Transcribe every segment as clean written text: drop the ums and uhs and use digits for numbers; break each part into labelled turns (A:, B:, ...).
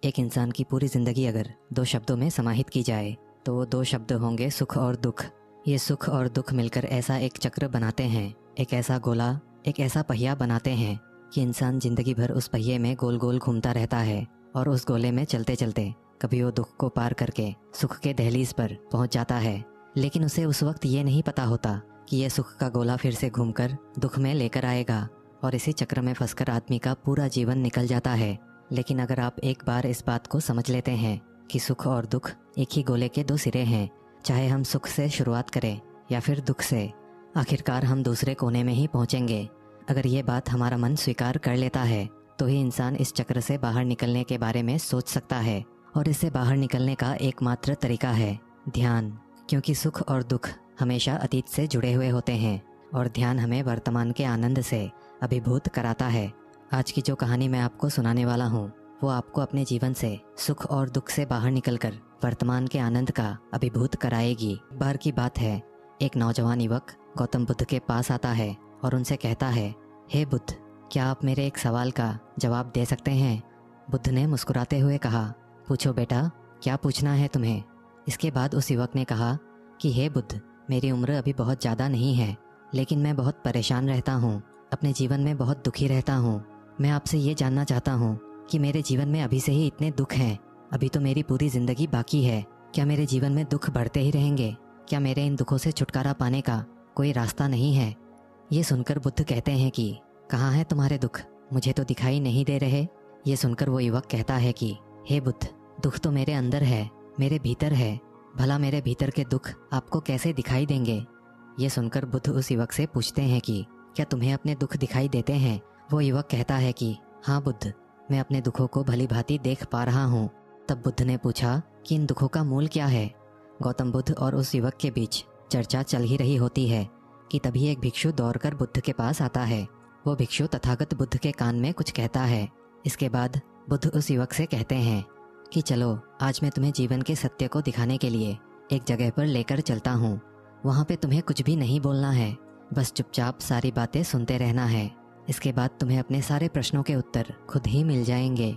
A: एक इंसान की पूरी ज़िंदगी अगर दो शब्दों में समाहित की जाए तो वो दो शब्द होंगे सुख और दुख। ये सुख और दुख मिलकर ऐसा एक चक्र बनाते हैं, एक ऐसा गोला, एक ऐसा पहिया बनाते हैं कि इंसान ज़िंदगी भर उस पहिए में गोल गोल घूमता रहता है और उस गोले में चलते चलते कभी वो दुख को पार करके सुख के दहलीज पर पहुंच जाता है। लेकिन उसे उस वक्त ये नहीं पता होता कि ये सुख का गोला फिर से घूमकर दुख में लेकर आएगा और इसी चक्र में फंसकर आदमी का पूरा जीवन निकल जाता है। लेकिन अगर आप एक बार इस बात को समझ लेते हैं कि सुख और दुख एक ही गोले के दो सिरे हैं, चाहे हम सुख से शुरुआत करें या फिर दुख से, आखिरकार हम दूसरे कोने में ही पहुंचेंगे। अगर ये बात हमारा मन स्वीकार कर लेता है तो ही इंसान इस चक्र से बाहर निकलने के बारे में सोच सकता है। और इससे बाहर निकलने का एकमात्र तरीका है ध्यान, क्योंकि सुख और दुख हमेशा अतीत से जुड़े हुए होते हैं और ध्यान हमें वर्तमान के आनंद से अभिभूत कराता है। आज की जो कहानी मैं आपको सुनाने वाला हूँ वो आपको अपने जीवन से सुख और दुख से बाहर निकलकर वर्तमान के आनंद का अभिभूत कराएगी। बार की बात है, एक नौजवान युवक गौतम बुद्ध के पास आता है और उनसे कहता है, हे बुद्ध, क्या आप मेरे एक सवाल का जवाब दे सकते हैं? बुद्ध ने मुस्कुराते हुए कहा, पूछो बेटा, क्या पूछना है तुम्हें? इसके बाद उस युवक ने कहा कि हे बुद्ध, मेरी उम्र अभी बहुत ज़्यादा नहीं है, लेकिन मैं बहुत परेशान रहता हूँ, अपने जीवन में बहुत दुखी रहता हूँ। मैं आपसे ये जानना चाहता हूँ कि मेरे जीवन में अभी से ही इतने दुख हैं, अभी तो मेरी पूरी ज़िंदगी बाकी है। क्या मेरे जीवन में दुख बढ़ते ही रहेंगे? क्या मेरे इन दुखों से छुटकारा पाने का कोई रास्ता नहीं है? ये सुनकर बुद्ध कहते हैं कि कहाँ हैं तुम्हारे दुख? मुझे तो दिखाई नहीं दे रहे। ये सुनकर वो युवक कहता है कि हे बुद्ध, दुख तो मेरे अंदर है, मेरे भीतर है, भला मेरे भीतर के दुख आपको कैसे दिखाई देंगे? ये सुनकर बुद्ध उस युवक से पूछते हैं कि क्या तुम्हें अपने दुख दिखाई देते हैं? वो युवक कहता है कि हाँ बुद्ध, मैं अपने दुखों को भली भांति देख पा रहा हूँ। तब बुद्ध ने पूछा कि इन दुखों का मूल क्या है? गौतम बुद्ध और उस युवक के बीच चर्चा चल ही रही होती है कि तभी एक भिक्षु दौड़कर बुद्ध के पास आता है। वो भिक्षु तथागत बुद्ध के कान में कुछ कहता है। इसके बाद बुद्ध उस युवक से कहते हैं कि चलो, आज मैं तुम्हें जीवन के सत्य को दिखाने के लिए एक जगह पर लेकर चलता हूँ। वहाँ पे तुम्हें कुछ भी नहीं बोलना है, बस चुपचाप सारी बातें सुनते रहना है। इसके बाद तुम्हें अपने सारे प्रश्नों के उत्तर खुद ही मिल जाएंगे।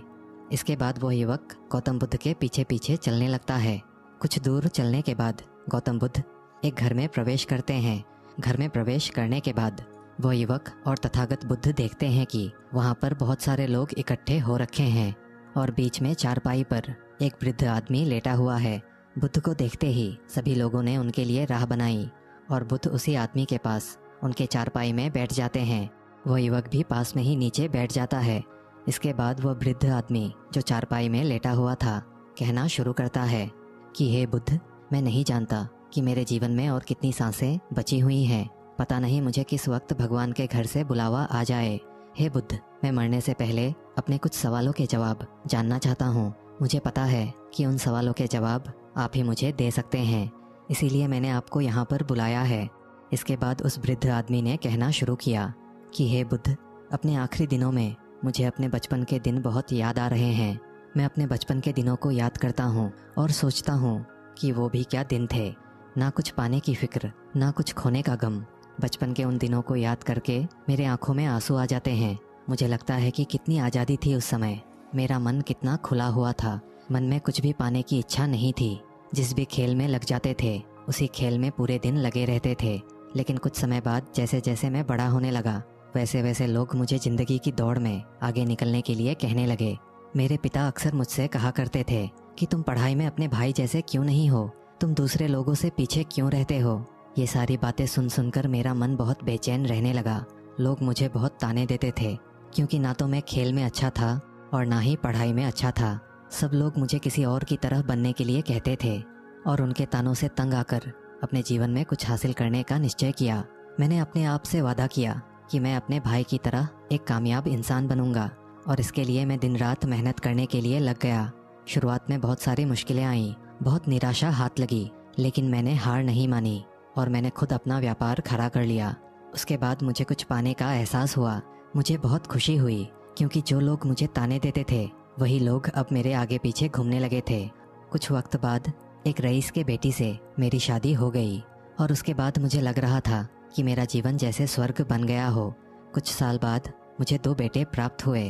A: इसके बाद वो युवक गौतम बुद्ध के पीछे पीछे चलने लगता है। कुछ दूर चलने के बाद गौतम बुद्ध एक घर में प्रवेश करते हैं। घर में प्रवेश करने के बाद वो युवक और तथागत बुद्ध देखते हैं कि वहाँ पर बहुत सारे लोग इकट्ठे हो रखे हैं और बीच में चारपाई पर एक वृद्ध आदमी लेटा हुआ है। बुद्ध को देखते ही सभी लोगों ने उनके लिए राह बनाई और बुद्ध उसी आदमी के पास उनके चारपाई में बैठ जाते हैं। वो युवक भी पास में ही नीचे बैठ जाता है। इसके बाद वो वृद्ध आदमी जो चारपाई में लेटा हुआ था कहना शुरू करता है कि हे बुद्ध, मैं नहीं जानता कि मेरे जीवन में और कितनी सांसें बची हुई हैं। पता नहीं मुझे किस वक्त भगवान के घर से बुलावा आ जाए। हे बुद्ध, मैं मरने से पहले अपने कुछ सवालों के जवाब जानना चाहता हूँ। मुझे पता है कि उन सवालों के जवाब आप ही मुझे दे सकते हैं, इसीलिए मैंने आपको यहाँ पर बुलाया है। इसके बाद उस वृद्ध आदमी ने कहना शुरू किया कि हे बुद्ध, अपने आखिरी दिनों में मुझे अपने बचपन के दिन बहुत याद आ रहे हैं। मैं अपने बचपन के दिनों को याद करता हूँ और सोचता हूँ कि वो भी क्या दिन थे। ना कुछ पाने की फिक्र, ना कुछ खोने का गम। बचपन के उन दिनों को याद करके मेरे आंखों में आंसू आ जाते हैं। मुझे लगता है कि कितनी आज़ादी थी उस समय। मेरा मन कितना खुला हुआ था। मन में कुछ भी पाने की इच्छा नहीं थी। जिस भी खेल में लग जाते थे उसी खेल में पूरे दिन लगे रहते थे। लेकिन कुछ समय बाद जैसे जैसे मैं बड़ा होने लगा वैसे वैसे लोग मुझे ज़िंदगी की दौड़ में आगे निकलने के लिए कहने लगे। मेरे पिता अक्सर मुझसे कहा करते थे कि तुम पढ़ाई में अपने भाई जैसे क्यों नहीं हो, तुम दूसरे लोगों से पीछे क्यों रहते हो। ये सारी बातें सुन सुनकर मेरा मन बहुत बेचैन रहने लगा। लोग मुझे बहुत ताने देते थे क्योंकि ना तो मैं खेल में अच्छा था और ना ही पढ़ाई में अच्छा था। सब लोग मुझे किसी और की तरह बनने के लिए कहते थे और उनके तानों से तंग आकर अपने जीवन में कुछ हासिल करने का निश्चय किया। मैंने अपने आप से वादा किया कि मैं अपने भाई की तरह एक कामयाब इंसान बनूंगा और इसके लिए मैं दिन रात मेहनत करने के लिए लग गया। शुरुआत में बहुत सारी मुश्किलें आईं, बहुत निराशा हाथ लगी, लेकिन मैंने हार नहीं मानी और मैंने खुद अपना व्यापार खड़ा कर लिया। उसके बाद मुझे कुछ पाने का एहसास हुआ। मुझे बहुत खुशी हुई क्योंकि जो लोग मुझे ताने देते थे वही लोग अब मेरे आगे पीछे घूमने लगे थे। कुछ वक्त बाद एक रईस के बेटी से मेरी शादी हो गई और उसके बाद मुझे लग रहा था कि मेरा जीवन जैसे स्वर्ग बन गया हो। कुछ साल बाद मुझे 2 बेटे प्राप्त हुए।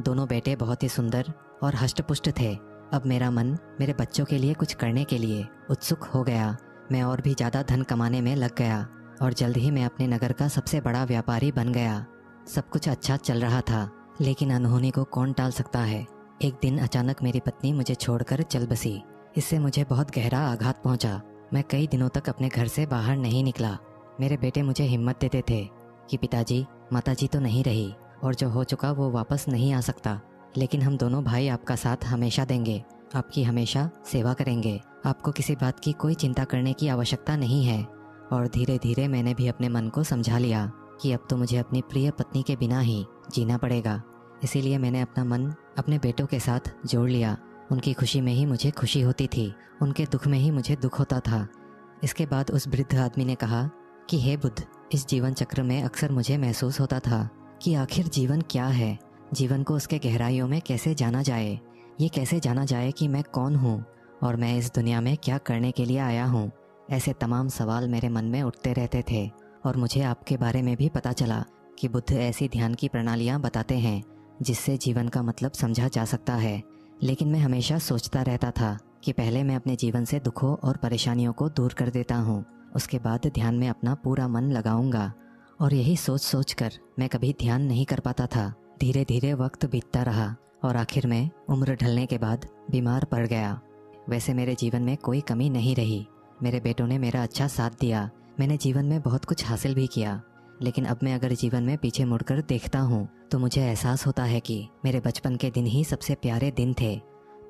A: दोनों बेटे बहुत ही सुंदर और हष्टपुष्ट थे। अब मेरा मन मेरे बच्चों के लिए कुछ करने के लिए उत्सुक हो गया। मैं और भी ज़्यादा धन कमाने में लग गया और जल्द ही मैं अपने नगर का सबसे बड़ा व्यापारी बन गया। सब कुछ अच्छा चल रहा था, लेकिन अनहोनी को कौन टाल सकता है। एक दिन अचानक मेरी पत्नी मुझे छोड़कर चल बसी। इससे मुझे बहुत गहरा आघात पहुंचा। मैं कई दिनों तक अपने घर से बाहर नहीं निकला। मेरे बेटे मुझे हिम्मत देते थे कि पिताजी, माताजी तो नहीं रही और जो हो चुका वो वापस नहीं आ सकता, लेकिन हम दोनों भाई आपका साथ हमेशा देंगे, आपकी हमेशा सेवा करेंगे। आपको किसी बात की कोई चिंता करने की आवश्यकता नहीं है। और धीरे धीरे मैंने भी अपने मन को समझा लिया कि अब तो मुझे अपनी प्रिय पत्नी के बिना ही जीना पड़ेगा। इसीलिए मैंने अपना मन अपने बेटों के साथ जोड़ लिया। उनकी खुशी में ही मुझे खुशी होती थी, उनके दुख में ही मुझे दुख होता था। इसके बाद उस वृद्ध आदमी ने कहा कि हे बुद्ध, इस जीवन चक्र में अक्सर मुझे महसूस होता था कि आखिर जीवन क्या है, जीवन को उसके गहराइयों में कैसे जाना जाए, ये कैसे जाना जाए कि मैं कौन हूँ और मैं इस दुनिया में क्या करने के लिए आया हूँ। ऐसे तमाम सवाल मेरे मन में उठते रहते थे। और मुझे आपके बारे में भी पता चला कि बुद्ध ऐसी ध्यान की प्रणालियाँ बताते हैं जिससे जीवन का मतलब समझा जा सकता है। लेकिन मैं हमेशा सोचता रहता था कि पहले मैं अपने जीवन से दुखों और परेशानियों को दूर कर देता हूँ, उसके बाद ध्यान में अपना पूरा मन लगाऊंगा। और यही सोच सोच कर मैं कभी ध्यान नहीं कर पाता था। धीरे धीरे वक्त बीतता रहा और आखिर में उम्र ढलने के बाद बीमार पड़ गया। वैसे मेरे जीवन में कोई कमी नहीं रही। मेरे बेटों ने मेरा अच्छा साथ दिया। मैंने जीवन में बहुत कुछ हासिल भी किया। लेकिन अब मैं अगर जीवन में पीछे मुड़कर देखता हूँ तो मुझे एहसास होता है कि मेरे बचपन के दिन ही सबसे प्यारे दिन थे।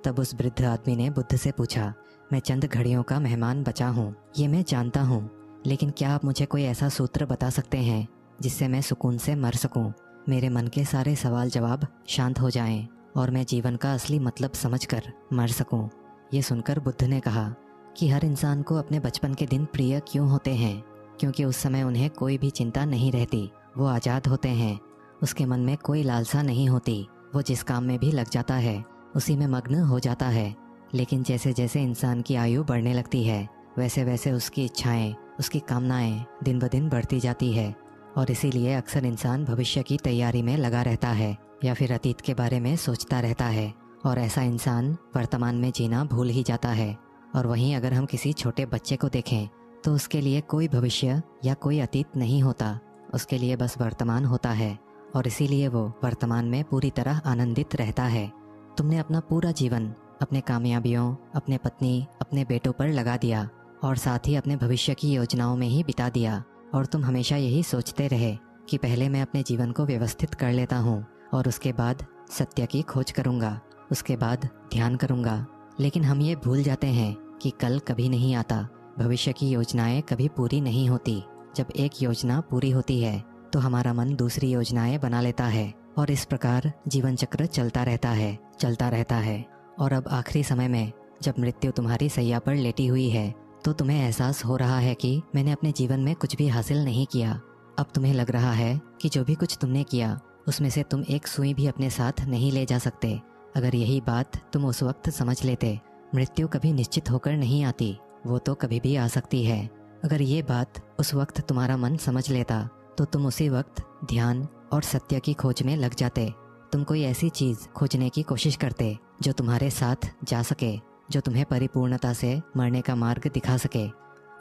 A: तब उस वृद्ध आदमी ने बुद्ध से पूछा, मैं चंद घड़ियों का मेहमान बचा हूँ, ये मैं जानता हूँ, लेकिन क्या आप मुझे कोई ऐसा सूत्र बता सकते हैं जिससे मैं सुकून से मर सकूं, मेरे मन के सारे सवाल जवाब शांत हो जाएं और मैं जीवन का असली मतलब समझकर मर सकूं। ये सुनकर बुद्ध ने कहा कि हर इंसान को अपने बचपन के दिन प्रिय क्यों होते हैं, क्योंकि उस समय उन्हें कोई भी चिंता नहीं रहती, वो आज़ाद होते हैं, उसके मन में कोई लालसा नहीं होती, वो जिस काम में भी लग जाता है उसी में मग्न हो जाता है। लेकिन जैसे जैसे इंसान की आयु बढ़ने लगती है वैसे वैसे उसकी इच्छाएं, उसकी कामनाएं दिन ब दिन बढ़ती जाती है और इसीलिए अक्सर इंसान भविष्य की तैयारी में लगा रहता है या फिर अतीत के बारे में सोचता रहता है और ऐसा इंसान वर्तमान में जीना भूल ही जाता है। और वहीं अगर हम किसी छोटे बच्चे को देखें तो उसके लिए कोई भविष्य या कोई अतीत नहीं होता, उसके लिए बस वर्तमान होता है और इसीलिए वो वर्तमान में पूरी तरह आनंदित रहता है। तुमने अपना पूरा जीवन अपने कामयाबियों, अपने पत्नी, अपने बेटों पर लगा दिया और साथ ही अपने भविष्य की योजनाओं में ही बिता दिया और तुम हमेशा यही सोचते रहे कि पहले मैं अपने जीवन को व्यवस्थित कर लेता हूँ और उसके बाद सत्य की खोज करूँगा, उसके बाद ध्यान करूँगा। लेकिन हम ये भूल जाते हैं कि कल कभी नहीं आता, भविष्य की योजनाएं कभी पूरी नहीं होती। जब एक योजना पूरी होती है तो हमारा मन दूसरी योजनाएं बना लेता है और इस प्रकार जीवन चक्र चलता रहता है। और अब आखिरी समय में जब मृत्यु तुम्हारी सैया पर लेटी हुई है तो तुम्हें एहसास हो रहा है कि मैंने अपने जीवन में कुछ भी हासिल नहीं किया। अब तुम्हें लग रहा है कि जो भी कुछ तुमने किया उसमें से तुम एक सुई भी अपने साथ नहीं ले जा सकते। अगर यही बात तुम उस वक्त समझ लेते, मृत्यु कभी निश्चित होकर नहीं आती, वो तो कभी भी आ सकती है। अगर ये बात उस वक्त तुम्हारा मन समझ लेता तो तुम उसी वक्त ध्यान और सत्य की खोज में लग जाते। तुम कोई ऐसी चीज खोजने की कोशिश करते जो तुम्हारे साथ जा सके, जो तुम्हें परिपूर्णता से मरने का मार्ग दिखा सके।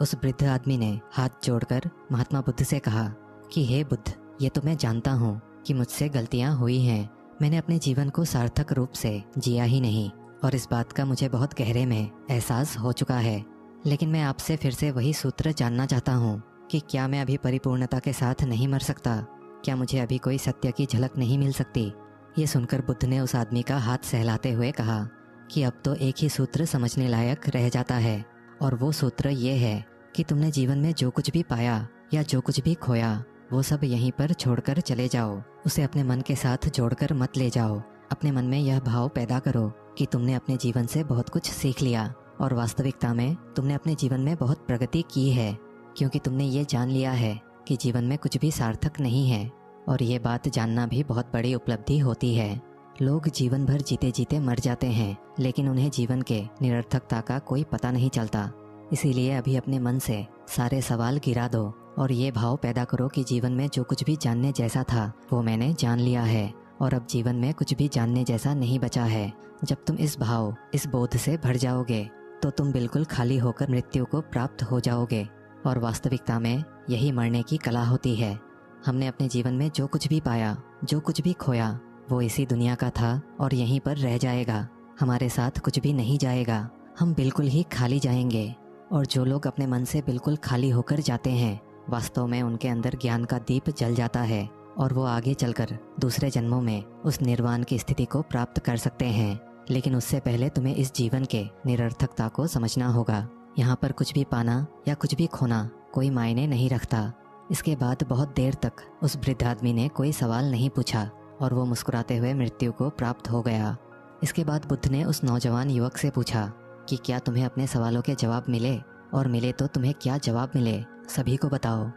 A: उस वृद्ध आदमी ने हाथ जोड़कर महात्मा बुद्ध से कहा कि हे बुद्ध, ये तो मैं जानता हूँ कि मुझसे गलतियाँ हुई हैं, मैंने अपने जीवन को सार्थक रूप से जिया ही नहीं और इस बात का मुझे बहुत गहरे में एहसास हो चुका है। लेकिन मैं आपसे फिर से वही सूत्र जानना चाहता हूँ कि क्या मैं अभी परिपूर्णता के साथ नहीं मर सकता, क्या मुझे अभी कोई सत्य की झलक नहीं मिल सकती। ये सुनकर बुद्ध ने उस आदमी का हाथ सहलाते हुए कहा कि अब तो एक ही सूत्र समझने लायक रह जाता है और वो सूत्र ये है कि तुमने जीवन में जो कुछ भी पाया या जो कुछ भी खोया वो सब यहीं पर छोड़कर चले जाओ, उसे अपने मन के साथ जोड़कर मत ले जाओ। अपने मन में यह भाव पैदा करो कि तुमने अपने जीवन से बहुत कुछ सीख लिया और वास्तविकता में तुमने अपने जीवन में बहुत प्रगति की है, क्योंकि तुमने ये जान लिया है कि जीवन में कुछ भी सार्थक नहीं है और ये बात जानना भी बहुत बड़ी उपलब्धि होती है। लोग जीवन भर जीते जीते मर जाते हैं लेकिन उन्हें जीवन के निरर्थकता का कोई पता नहीं चलता। इसीलिए अभी अपने मन से सारे सवाल गिरा दो और ये भाव पैदा करो कि जीवन में जो कुछ भी जानने जैसा था वो मैंने जान लिया है और अब जीवन में कुछ भी जानने जैसा नहीं बचा है। जब तुम इस भाव, इस बोध से भर जाओगे तो तुम बिल्कुल खाली होकर मृत्यु को प्राप्त हो जाओगे। और वास्तविकता में यही मरने की कला होती है। हमने अपने जीवन में जो कुछ भी पाया, जो कुछ भी खोया, वो इसी दुनिया का था और यहीं पर रह जाएगा। हमारे साथ कुछ भी नहीं जाएगा। हम बिल्कुल ही खाली जाएंगे। और जो लोग अपने मन से बिल्कुल खाली होकर जाते हैं, वास्तव में उनके अंदर ज्ञान का दीप जल जाता है और वो आगे चलकर दूसरे जन्मों में उस निर्वाण की स्थिति को प्राप्त कर सकते हैं। लेकिन उससे पहले तुम्हें इस जीवन के निरर्थकता को समझना होगा। यहाँ पर कुछ भी पाना या कुछ भी खोना कोई मायने नहीं रखता। इसके बाद बहुत देर तक उस वृद्ध आदमी ने कोई सवाल नहीं पूछा और वो मुस्कुराते हुए मृत्यु को प्राप्त हो गया। इसके बाद बुद्ध ने उस नौजवान युवक से पूछा कि क्या तुम्हें अपने सवालों के जवाब मिले, और मिले तो तुम्हें क्या जवाब मिले, सभी को बताओ।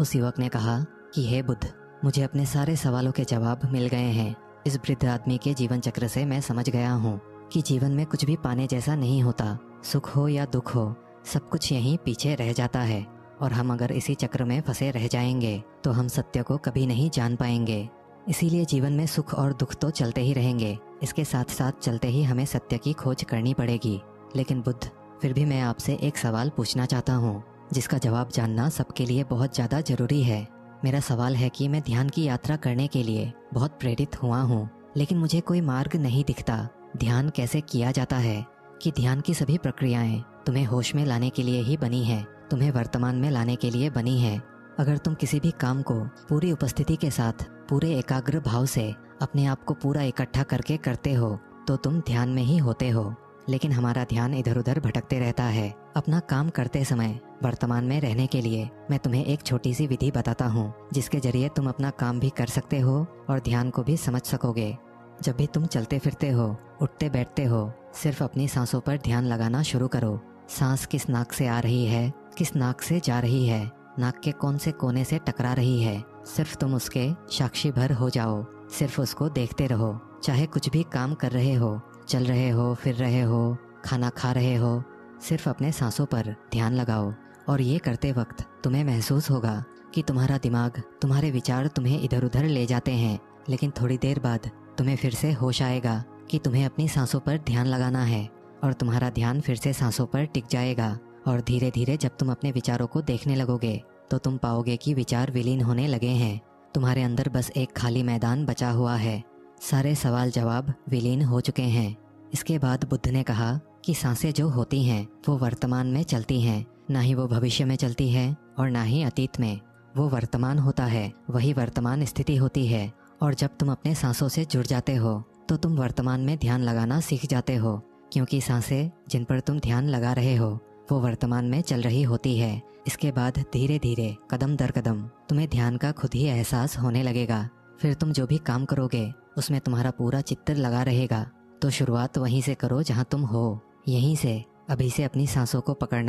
A: उस युवक ने कहा कि हे बुद्ध, मुझे अपने सारे सवालों के जवाब मिल गए हैं। इस वृद्ध आदमी के जीवन चक्र से मैं समझ गया हूँ कि जीवन में कुछ भी पाने जैसा नहीं होता। सुख हो या दुख हो, सब कुछ यहीं पीछे रह जाता है। और हम अगर इसी चक्र में फंसे रह जाएंगे तो हम सत्य को कभी नहीं जान पाएंगे। इसीलिए जीवन में सुख और दुख तो चलते ही रहेंगे। इसके साथ साथ चलते ही हमें सत्य की खोज करनी पड़ेगी। लेकिन बुद्ध, फिर भी मैं आपसे एक सवाल पूछना चाहता हूँ, जिसका जवाब जानना सबके लिए बहुत ज़्यादा जरूरी है। मेरा सवाल है कि मैं ध्यान की यात्रा करने के लिए बहुत प्रेरित हुआ हूँ, लेकिन मुझे कोई मार्ग नहीं दिखता। ध्यान कैसे किया जाता है? कि ध्यान की सभी प्रक्रियाएं तुम्हें होश में लाने के लिए ही बनी है, तुम्हें वर्तमान में लाने के लिए बनी है। अगर तुम किसी भी काम को पूरी उपस्थिति के साथ, पूरे एकाग्र भाव से अपने आप को पूरा इकट्ठा करके करते हो तो तुम ध्यान में ही होते हो। लेकिन हमारा ध्यान इधर उधर भटकते रहता है। अपना काम करते समय वर्तमान में रहने के लिए मैं तुम्हें एक छोटी सी विधि बताता हूँ, जिसके जरिए तुम अपना काम भी कर सकते हो और ध्यान को भी समझ सकोगे। जब भी तुम चलते फिरते हो, उठते बैठते हो, सिर्फ अपनी सांसों पर ध्यान लगाना शुरू करो। सांस किस नाक से आ रही है, किस नाक से जा रही है, नाक के कौन से कोने से टकरा रही है, सिर्फ तुम उसके साक्षी भर हो जाओ। सिर्फ उसको देखते रहो। चाहे कुछ भी काम कर रहे हो, चल रहे हो, फिर रहे हो, खाना खा रहे हो, सिर्फ अपने सांसों पर ध्यान लगाओ। और ये करते वक्त तुम्हें महसूस होगा कि तुम्हारा दिमाग, तुम्हारे विचार तुम्हें इधर उधर ले जाते हैं। लेकिन थोड़ी देर बाद तुम्हें फिर से होश आएगा कि तुम्हें अपनी सांसों पर ध्यान लगाना है और तुम्हारा ध्यान फिर से सांसों पर टिक जाएगा। और धीरे धीरे जब तुम अपने विचारों को देखने लगोगे तो तुम पाओगे कि विचार विलीन होने लगे हैं। तुम्हारे अंदर बस एक खाली मैदान बचा हुआ है। सारे सवाल जवाब विलीन हो चुके हैं। इसके बाद बुद्ध ने कहा कि सांसें जो होती हैं वो वर्तमान में चलती हैं, ना ही वो भविष्य में चलती है और ना ही अतीत में। वो वर्तमान होता है, वही वर्तमान स्थिति होती है। और जब तुम अपने सांसों से जुड़ जाते हो तो तुम वर्तमान में ध्यान लगाना सीख जाते हो, क्योंकि सांसें जिन पर तुम ध्यान लगा रहे हो वो वर्तमान में चल रही होती है। इसके बाद धीरे धीरे, कदम दर कदम तुम्हें ध्यान का खुद ही एहसास होने लगेगा। फिर तुम जो भी काम करोगे उसमें तुम्हारा पूरा चित्त लगा रहेगा। तो शुरुआत वहीं से करो जहाँ तुम हो। यहीं से, अभी से अपनी सांसों को पकड़ना